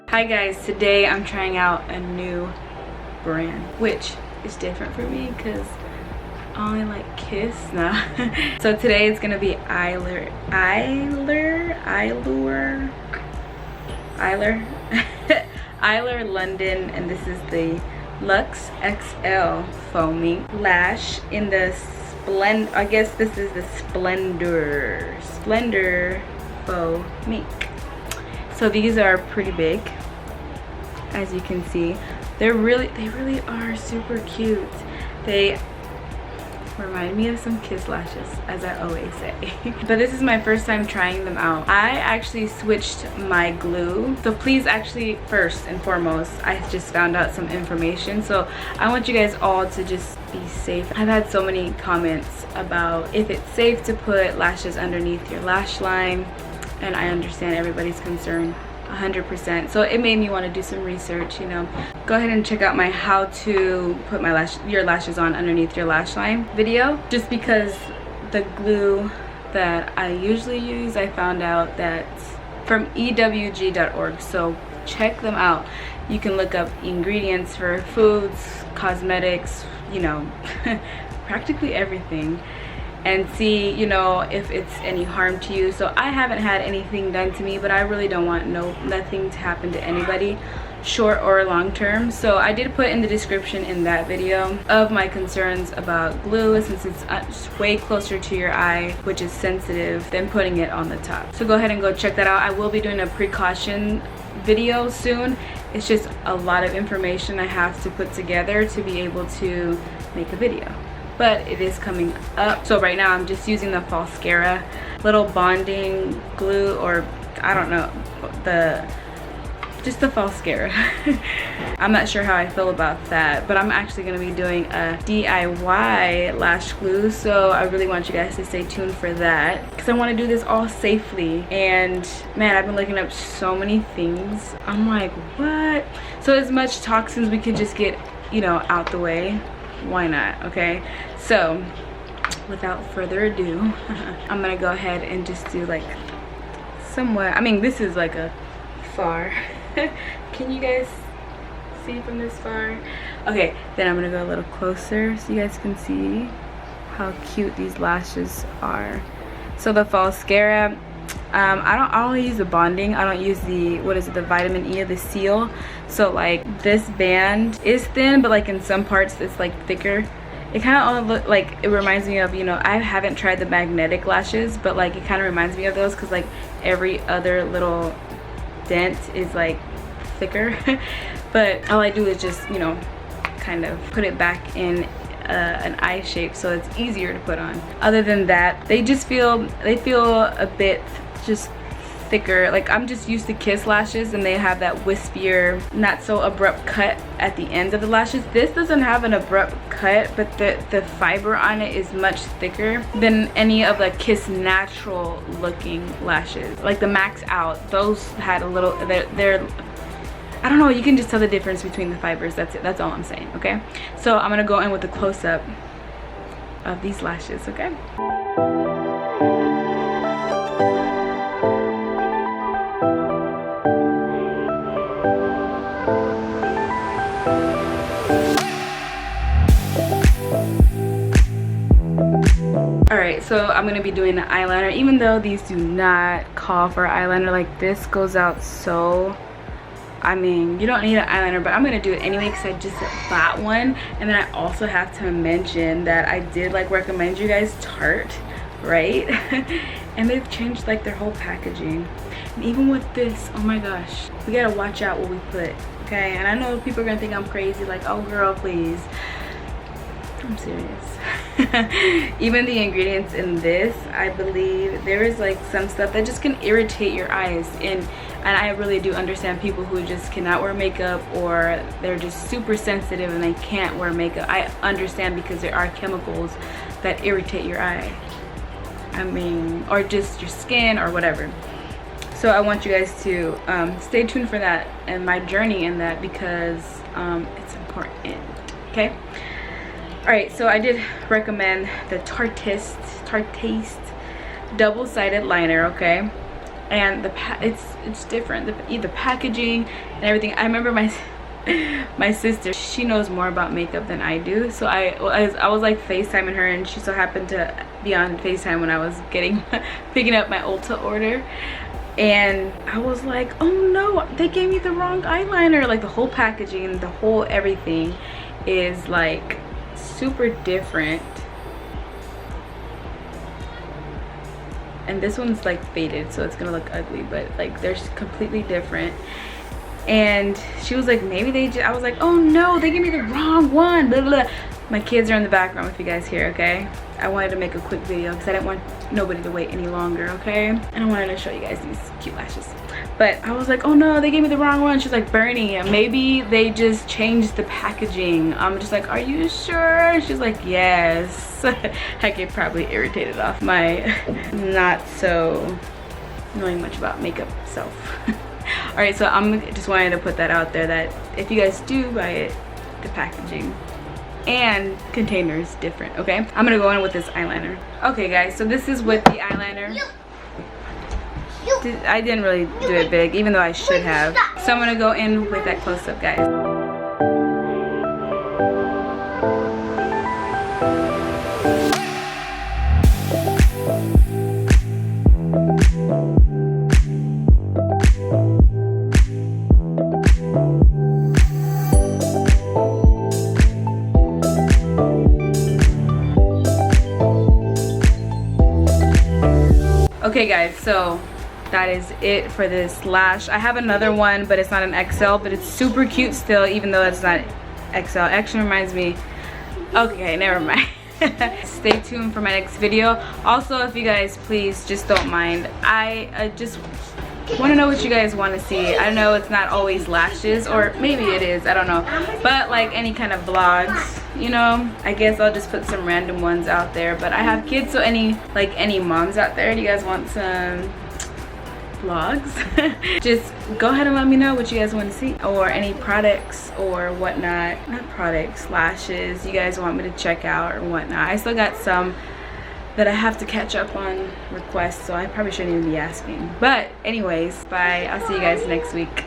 Hi guys, today I'm trying out a new brand, which is different for me because I only like Kiss now. So today it's gonna be Eylure London, and this is the Luxe XL Faux Mink Lash in the I guess this is the Splendour Faux Mink. So these are pretty big, as you can see. They really are super cute. They remind me of some Kiss lashes, as I always say. But this is my first time trying them out. I actually switched my glue. So please, actually, first and foremost, I just found out some information. So I want you guys all to just be safe. I've had so many comments about if it's safe to put lashes underneath your lash line, and I understand everybody's concern 100%. So it made me want to do some research, you know. Go ahead and check out my how to put your lashes on underneath your lash line video. Just because the glue that I usually use, I found out that from ewg.org, so check them out. You can look up ingredients for foods, cosmetics, you know, practically everything, and see, you know, if it's any harm to you. So I haven't had anything done to me, but I really don't want nothing to happen to anybody, short or long term. So I did put in the description in that video of my concerns about glue, since it's way closer to your eye, which is sensitive, than putting it on the top. So go ahead and go check that out. I will be doing a precaution video soon. It's just a lot of information I have to put together to be able to make a video, but it is coming up. So right now I'm just using the Falscara little bonding glue, or I don't know, just the Falscara. I'm not sure how I feel about that, but I'm actually going to be doing a DIY lash glue, so I really want you guys to stay tuned for that, because I want to do this all safely. And man, I've been looking up so many things. I'm like, what? So as much toxins we could just get, you know, out the way, why not? Okay, so without further ado, I'm gonna go ahead and just do like somewhat, I mean, this is like a far can you guys see from this far? Okay, then I'm gonna go a little closer so you guys can see how cute these lashes are. So the Falscara, I only use the bonding. I don't use the, what is it, the vitamin E or the seal. So like this band is thin, but like in some parts it's like thicker. It kind of look like, it reminds me of, you know, I haven't tried the magnetic lashes, but like it kind of reminds me of those, because like every other little dent is like thicker. But all I do is just, you know, kind of put it back in an eye shape, so it's easier to put on. Other than that, they feel a bit just thicker. Like, I'm just used to Kiss lashes, and they have that wispier, not so abrupt cut at the ends of the lashes. This doesn't have an abrupt cut, but the fiber on it is much thicker than any of the Kiss natural looking lashes. Like the Max Out, those had a little, they're I don't know, you can just tell the difference between the fibers. That's it, that's all I'm saying. Okay, so I'm gonna go in with a close-up of these lashes. Okay, alright, so I'm gonna be doing the eyeliner, even though these do not call for eyeliner. Like, this goes out so, I mean, you don't need an eyeliner, but I'm gonna do it anyway because I just bought one. And then I also have to mention that I did like recommend you guys Tarte, right? And they've changed like their whole packaging. And even with this, oh my gosh, we gotta watch out what we put, okay? And I know people are gonna think I'm crazy, like, oh girl, please. I'm serious. Even the ingredients in this, I believe there is like some stuff that just can irritate your eyes, and I really do understand people who just cannot wear makeup, or they're just super sensitive and they can't wear makeup. I understand, because there are chemicals that irritate your eye, I mean, or just your skin or whatever. So I want you guys to stay tuned for that and my journey in that, because it's important. Okay, alright, so I did recommend the Tarte double-sided liner. Okay, and it's different, the packaging and everything. I remember my sister, she knows more about makeup than I do, so I was like FaceTiming her, and she so happened to be on FaceTime when I was picking up my Ulta order, and I was like, oh no, they gave me the wrong eyeliner. Like the whole packaging, the whole everything is like super different, and this one's like faded, so it's gonna look ugly, but like they're completely different. And she was like, maybe I was like, oh no, they gave me the wrong one, blah, blah, blah. My kids are in the background if you guys hear, okay? I wanted to make a quick video because I didn't want nobody to wait any longer, okay? And I wanted to show you guys these cute lashes. But I was like, oh no, they gave me the wrong one. She's like, Bernie, maybe they just changed the packaging. I'm just like, are you sure? She's like, yes. I get probably irritated off my not so knowing much about makeup self. All right, so I'm just wanted to put that out there, that if you guys do buy it, the packaging and container is different, okay? I'm gonna go in with this eyeliner. Okay guys, so this is with the eyeliner. I didn't really do it big, even though I should have. So I'm gonna go in with that close-up, guys. Okay guys, so that is it for this lash. I have another one, but it's not an XL, but it's super cute still, even though it's not XL. Actually reminds me, okay, never mind. Stay tuned for my next video. Also, if you guys please just don't mind, I just want to know what you guys want to see. I know it's not always lashes, or maybe it is, I don't know, but like any kind of vlogs, you know. I guess I'll just put some random ones out there. But I have kids, so any moms out there, do you guys want some vlogs? Just go ahead and let me know what you guys want to see, or any products or whatnot. Not products, lashes you guys want me to check out or whatnot. I still got some that I have to catch up on requests, so I probably shouldn't even be asking. But anyways, bye. I'll see you guys next week.